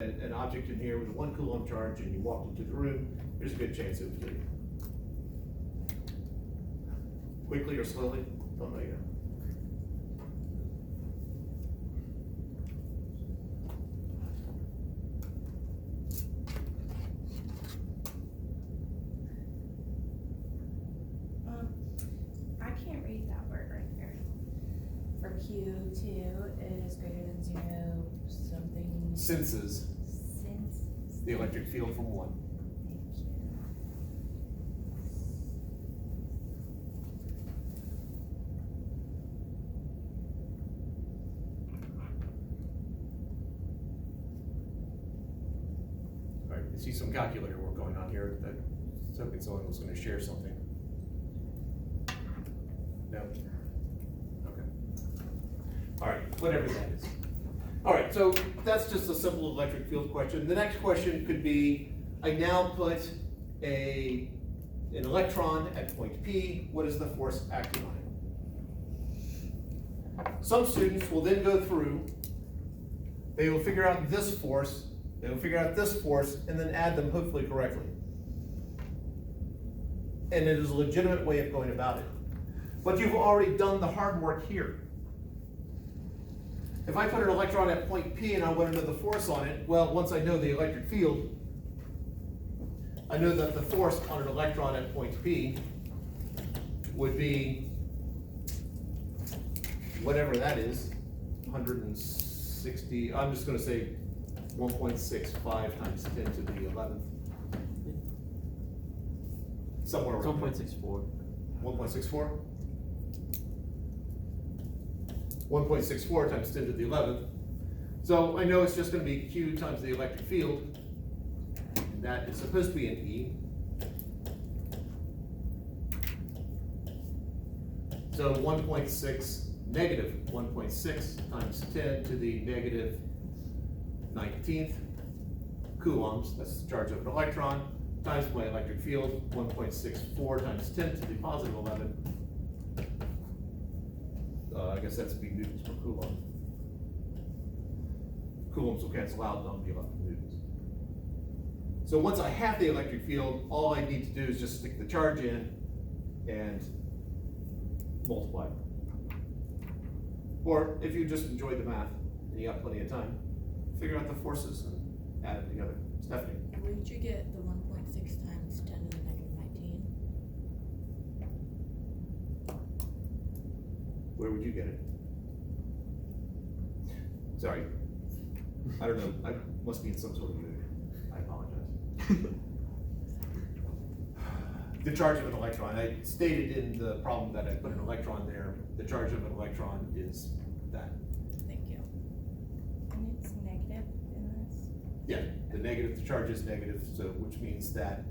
an object in here with a 1 coulomb charge and you walked into the room, there's a good chance it would kill you. Quickly or slowly, don't know yet. I can't read that word right there. For Q2, it is greater than 0, something. Senses Since. the electric field from 1. Thank you. All right, you see some calculator work going on here. I was hoping someone was going to share something. No? Okay. All right, whatever that is. All right, so that's just a simple electric field question. The next question could be, I now put an electron at point P. What is the force acting on it? Some students will then go through, they will figure out this force, they will figure out this force, and then add them hopefully correctly. And it is a legitimate way of going about it. But you've already done the hard work here. If I put an electron at point P and I want to know the force on it, well, once I know the electric field, I know that the force on an electron at point P would be whatever that is, 160, I'm just going to say 1.65 times 10 to the 11th. Somewhere It's around there. 1.64. 1.64? 1.64 times 10 to the 11th. So I know it's just going to be Q times the electric field. And that is supposed to be an E. So 1.6, negative 1.6 times 10 to the negative 19th coulombs, that's the charge of an electron, times my electric field, 1.64 times 10 to the positive 11. I guess that's be newtons per coulomb. Coulombs will cancel out, and I'll be left with newtons. So once I have the electric field, all I need to do is just stick the charge in and multiply. Or if you just enjoy the math and you got plenty of time, figure out the forces and add them together. Stephanie? Where did you get the 1.6 times 10 to the negative 19? Where would you get it? Sorry. I don't know. I must be in some sort of mood. I apologize. The charge of an electron. I stated in the problem that I put an electron there. The charge of an electron is that. Thank you. And it's negative in this. Yeah, the charge is negative, so which means that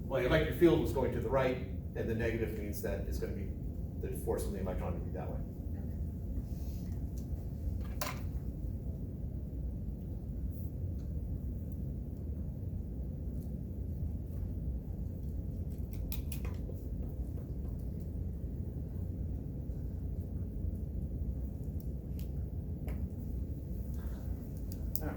well, the electric field was going to the right, and the negative means that it's going to be the force on the electron to be that way. All right.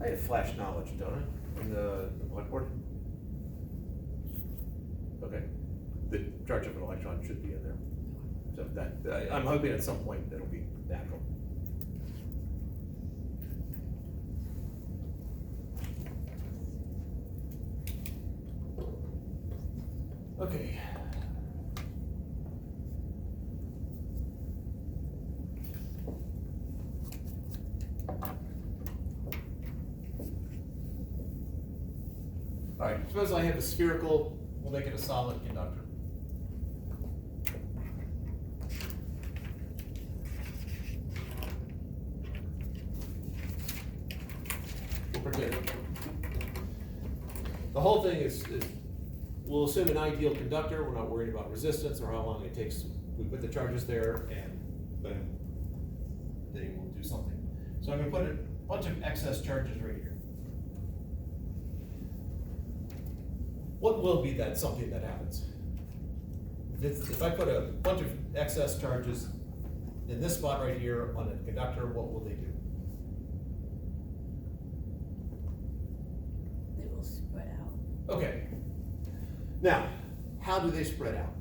I have flash knowledge, don't I, in the blackboard? Okay, the charge of an electron should be in there. So that, I'm hoping at some point that'll be natural. Okay. All right, suppose I have a spherical, we'll make it a solid conductor. We'll pretend. The whole thing is we'll assume an ideal conductor, we're not worried about resistance or how long it takes. We put the charges there and boom, they will do something. So I'm gonna put a bunch of excess charges right here. What will be that something that happens? If I put a bunch of excess charges in this spot right here on a conductor, what will they do? They will spread out. Okay. Now, how do they spread out?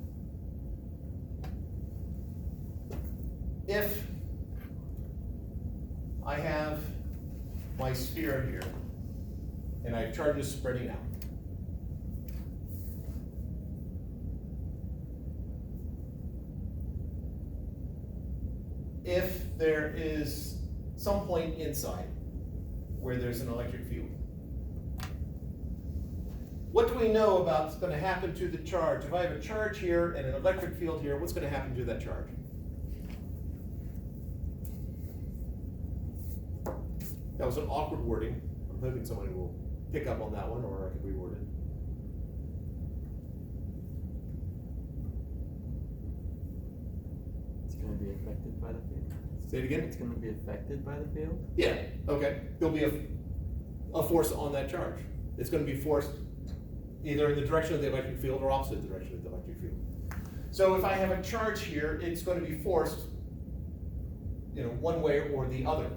If I have my sphere here and I have charges spreading out, if there is some point inside where there's an electric field, what do we know about what's going to happen to the charge? If I have a charge here and an electric field here, what's going to happen to that charge? That was an awkward wording. I'm hoping somebody will pick up on that one, or I could reword it. It's gonna be affected by the field. Say it again? It's gonna be affected by the field? Yeah, okay. There'll be a force on that charge. It's going to be forced either in the direction of the electric field or opposite the direction of the electric field. So if I have a charge here, it's going to be forced, one way or the other.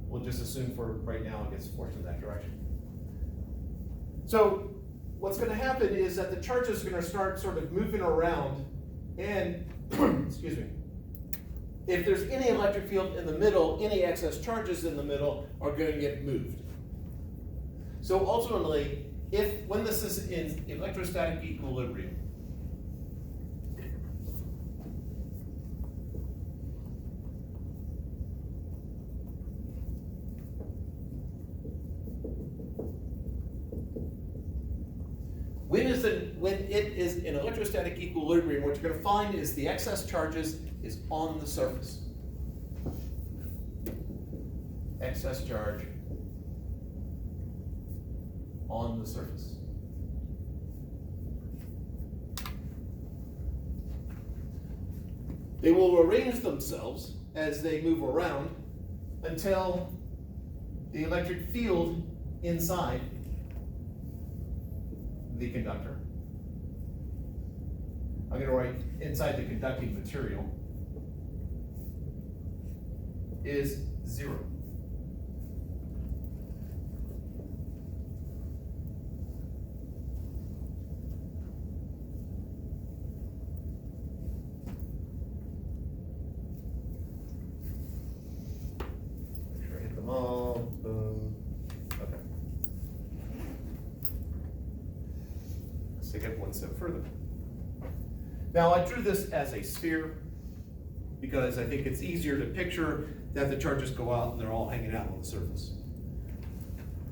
We'll just assume for right now it gets forced in that direction. So what's going to happen is that the charges are going to start sort of moving around, and excuse me, if there's any electric field in the middle, any excess charges in the middle are going to get moved. So ultimately, when this is in electrostatic equilibrium, when it is in electrostatic equilibrium, what you're going to find is the excess charges is on the surface. Excess charge on the surface. They will arrange themselves as they move around until the electric field inside the conductor, I'm going to write inside the conducting material, is 0. Make sure I hit them all. Boom. Okay. Let's take it one step further. Now I drew this as a sphere because I think it's easier to picture that the charges go out and they're all hanging out on the surface.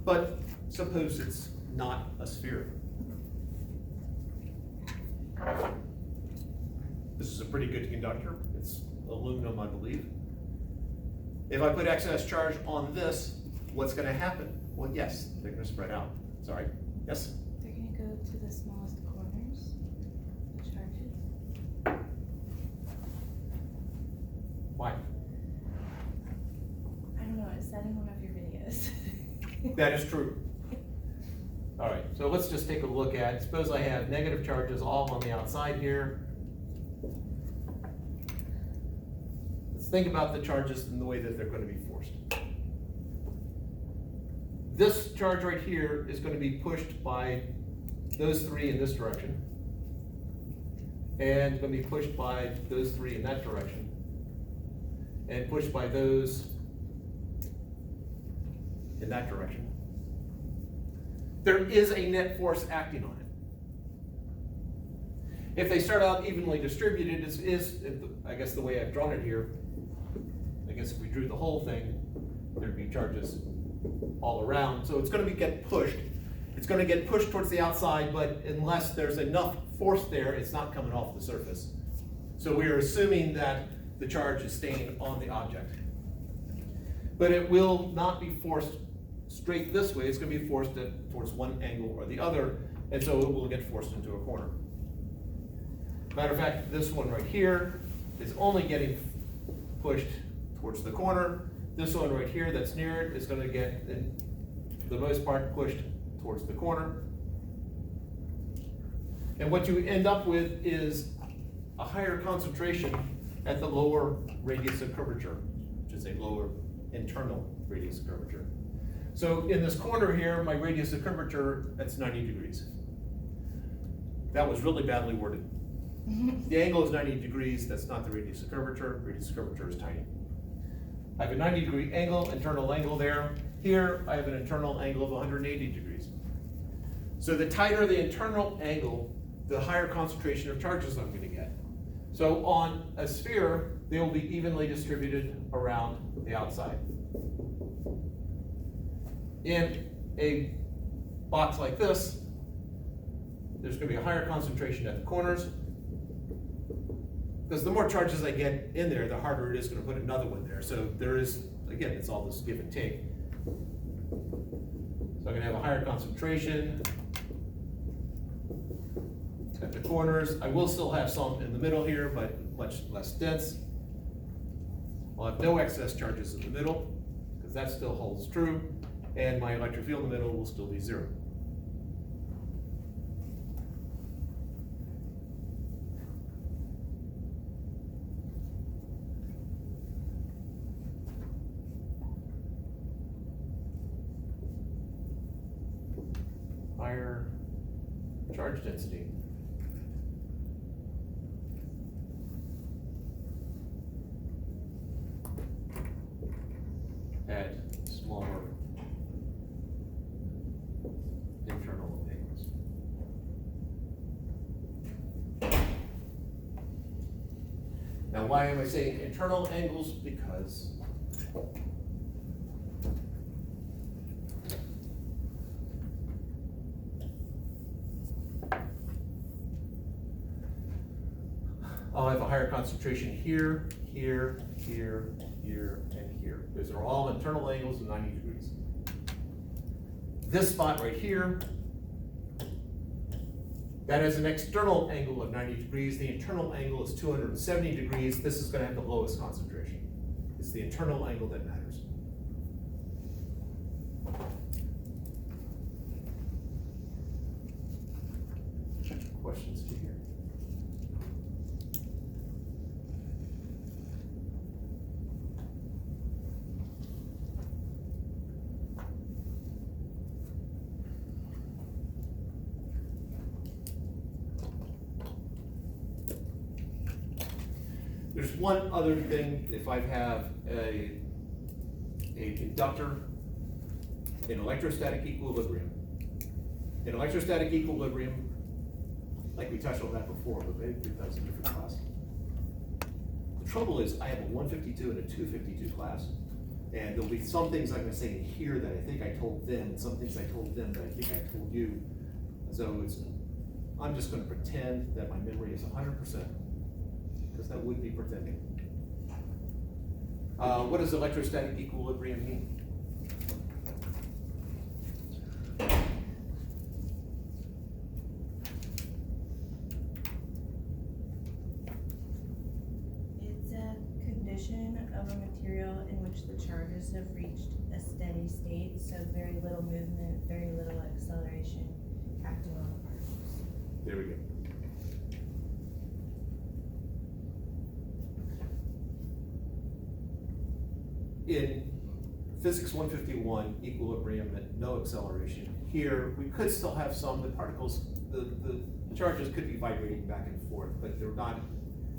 But suppose it's not a sphere. This is a pretty good conductor. It's aluminum, I believe. If I put excess charge on this, what's going to happen? Well, yes, they're going to spread out. Sorry. Yes? They're gonna go to the smallest corners, the charges. Why? I don't know, it said in one of your videos. That is true. All right, so let's just take a look at, suppose I have negative charges all on the outside here. Let's think about the charges in the way that they're going to be forced. This charge right here is going to be pushed by those three in this direction. And going to be pushed by those three in that direction. And pushed by those in that direction. There is a net force acting on it. If they start out evenly distributed, I guess the way I've drawn it here, I guess if we drew the whole thing, there'd be charges all around. So it's going to get pushed. It's going to get pushed towards the outside, but unless there's enough force there, it's not coming off the surface. So we are assuming that the charge is staying on the object. But it will not be forced straight this way. It's going to be forced towards one angle or the other and so it will get forced into a corner. Matter of fact, this one right here is only getting pushed towards the corner. This one right here that's near it is gonna get, in the most part, pushed towards the corner. And what you end up with is a higher concentration at the lower radius of curvature, which is a lower internal radius of curvature. So in this corner here, my radius of curvature, that's 90 degrees. That was really badly worded. The angle is 90 degrees, that's not the radius of curvature. Radius of curvature is tiny. I have a 90-degree angle, internal angle there. Here, I have an internal angle of 180 degrees. So the tighter the internal angle, the higher concentration of charges I'm gonna get. So on a sphere, they will be evenly distributed around the outside. In a box like this, there's gonna be a higher concentration at the corners, because the more charges I get in there, the harder it is gonna put another one there. So there is, again, it's all this give and take. So I'm gonna have a higher concentration at the corners. I will still have some in the middle here, but much less dense. I'll have no excess charges in the middle, because that still holds true, and my electric field in the middle will still be 0. Higher charge density. At smaller internal angles. Now, why am I saying internal angles? Because I'll have a higher concentration here, here, here, here, and here. Those are all internal angles of 90 degrees. This spot right here, that is an external angle of 90 degrees. The internal angle is 270 degrees. This is gonna have the lowest concentration. It's the internal angle that matters. Questions to here? There's one other thing. If I have a conductor in electrostatic equilibrium, like we touched on that before, but maybe that was a different class. The trouble is, I have a 152 and a 252 class, and there'll be some things I'm gonna say in here that I think I told them, and some things I told them that I think I told you. So I'm just gonna pretend that my memory is 100%. Because that would be pretending. What does electrostatic equilibrium mean? It's a condition of a material in which the charges have reached a steady state, so very little movement, very little acceleration acting on the particles. There we go. In physics 151, equilibrium at no acceleration. Here, we could still have some, the particles, the charges could be vibrating back and forth, but they're not,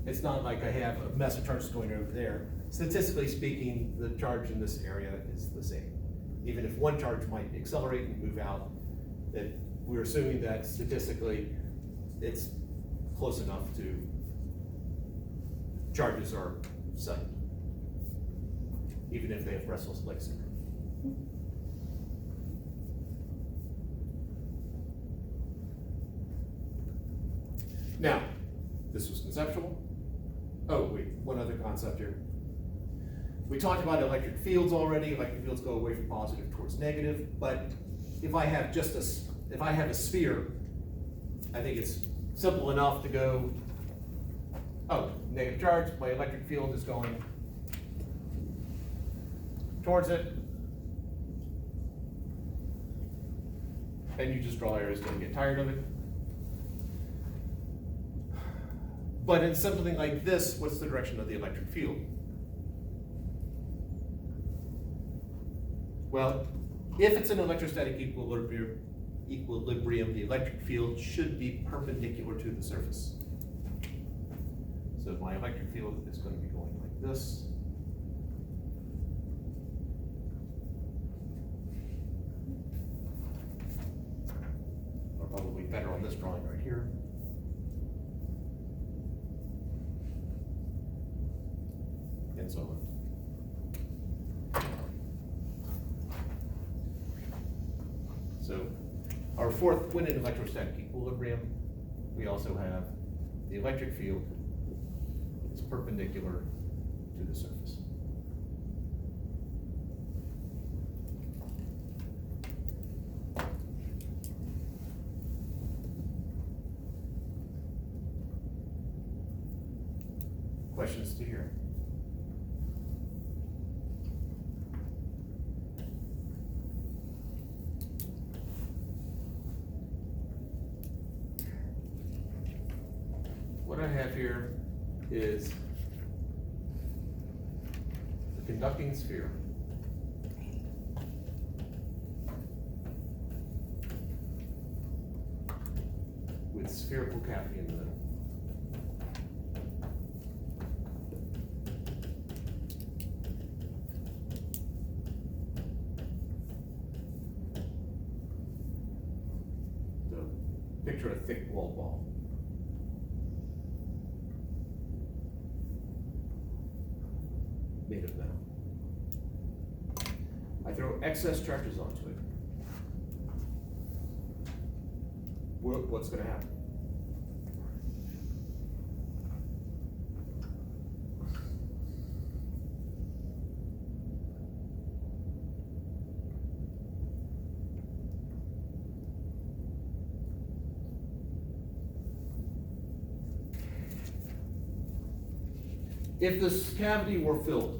it's not like I have a mass of charges going over there. Statistically speaking, the charge in this area is the same. Even if one charge might accelerate and move out, that we're assuming that statistically it's close enough to charges are settled, even if they have restless leg syndrome. Now, this was conceptual. Oh, wait, one other concept here. We talked about electric fields already. Electric fields go away from positive towards negative, but if I have just if I have a sphere I think it's simple enough to go, oh, negative charge, my electric field is going towards it. And you just draw areas till you get tired of it. But in something like this, what's the direction of the electric field? Well, if it's an electrostatic equilibrium, the electric field should be perpendicular to the surface. So my electric field is going to be going like this. Or probably better on this drawing right here. And so on. So our fourth, when in electrostatic equilibrium, we also have the electric field is perpendicular to the surface. Questions to hear? What I have here is the conducting sphere with spherical cavity in the middle. So picture a thick walled ball. Made of metal. I throw excess charges onto it. What's going to happen? If this cavity were filled,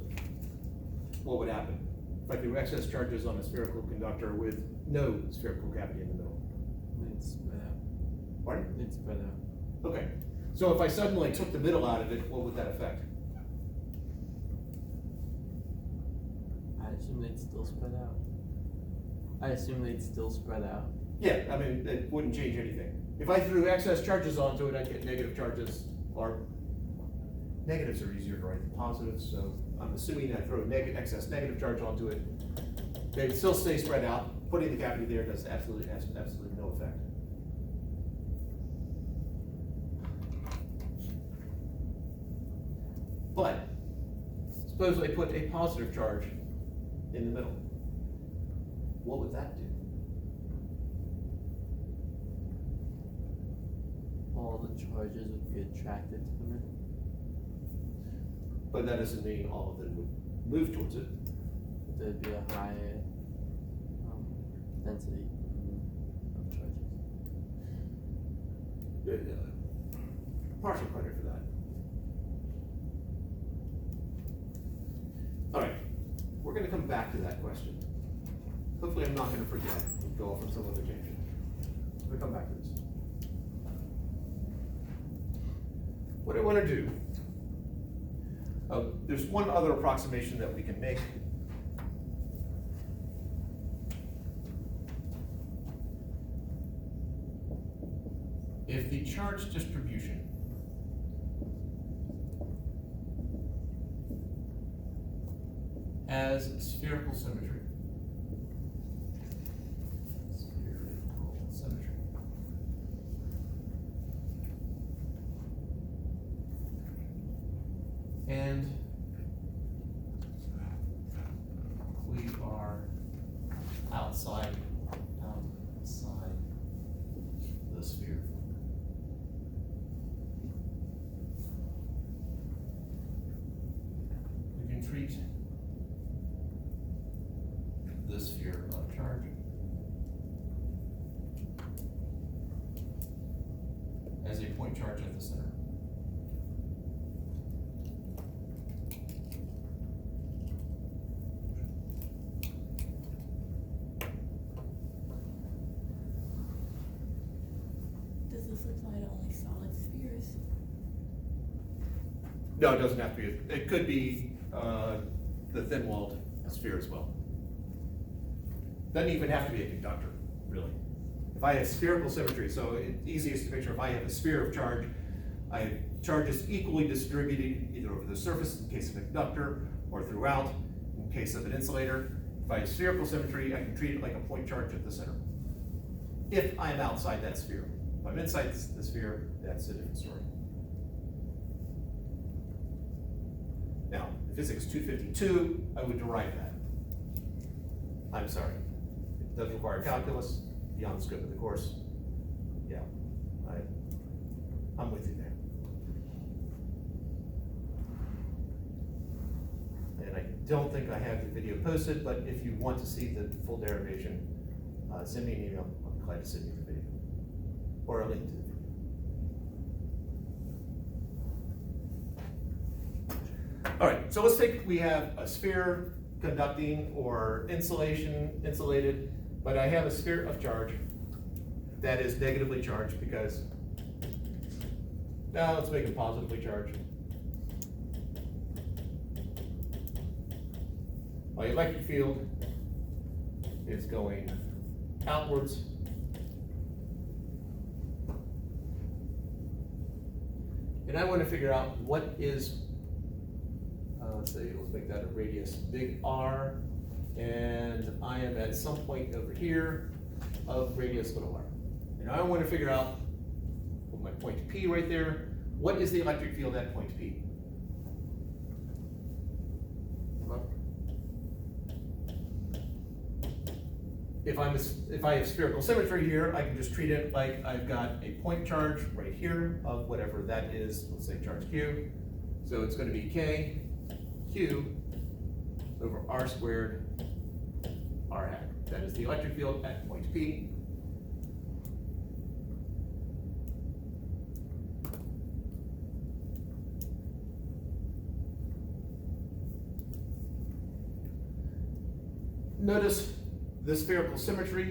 what would happen? If I threw excess charges on a spherical conductor with no spherical cavity in the middle? It's spread out. Pardon? It's spread out. Okay. So if I suddenly took the middle out of it, what would that affect? I assume they'd still spread out. I assume they'd still spread out. Yeah, I mean, it wouldn't change anything. If I threw excess charges onto it, I'd get negative charges, or negatives are easier to write than positives, so I'm assuming I throw excess negative charge onto it. They'd still stay spread out. Putting the cavity there does absolutely no effect. But suppose I put a positive charge in the middle. What would that do? All the charges would be attracted to the middle. But that doesn't mean all of them would move towards it. There'd be a higher density of charges. Partial credit for that. All right, we're going to come back to that question. Hopefully I'm not going to forget and go off on some other tangent. I'm going to come back to this. What I want to do, there's one other approximation that we can make. If the charge distribution has spherical symmetry, and we are outside the sphere. We can treat the sphere of charge point charge at the center. Does this apply to only solid spheres? No, it doesn't have to be, it could be, the thin-walled sphere as well. Doesn't even have to be a conductor, really. If I have spherical symmetry, so it's easiest to picture, if I have a sphere of charge, I have charges equally distributed either over the surface in case of a conductor or throughout in case of an insulator. If I have spherical symmetry, I can treat it like a point charge at the center. If I'm outside that sphere. If I'm inside the sphere, that's a different story. Now, in physics 252, I would derive that. I'm sorry. It does require calculus beyond the scope of the course. Yeah, I'm with you there. And I don't think I have the video posted, but if you want to see the full derivation, send me an email. I'll be glad to send you the video or a link to the video. All right, so let's take, we have a sphere conducting or insulated, but I have a sphere of charge that is negatively charged because, now let's make it positively charged. My electric field is going outwards. And I want to figure out what is, let's make that a radius, big R, and I am at some point over here of radius little r. And I want to figure out, with my point P right there, what is the electric field at point P? If I have spherical symmetry here, I can just treat it like I've got a point charge right here of whatever that is, let's say charge Q. So it's going to be K, Q, over R squared, R hat. That is the electric field at point P. Notice the spherical symmetry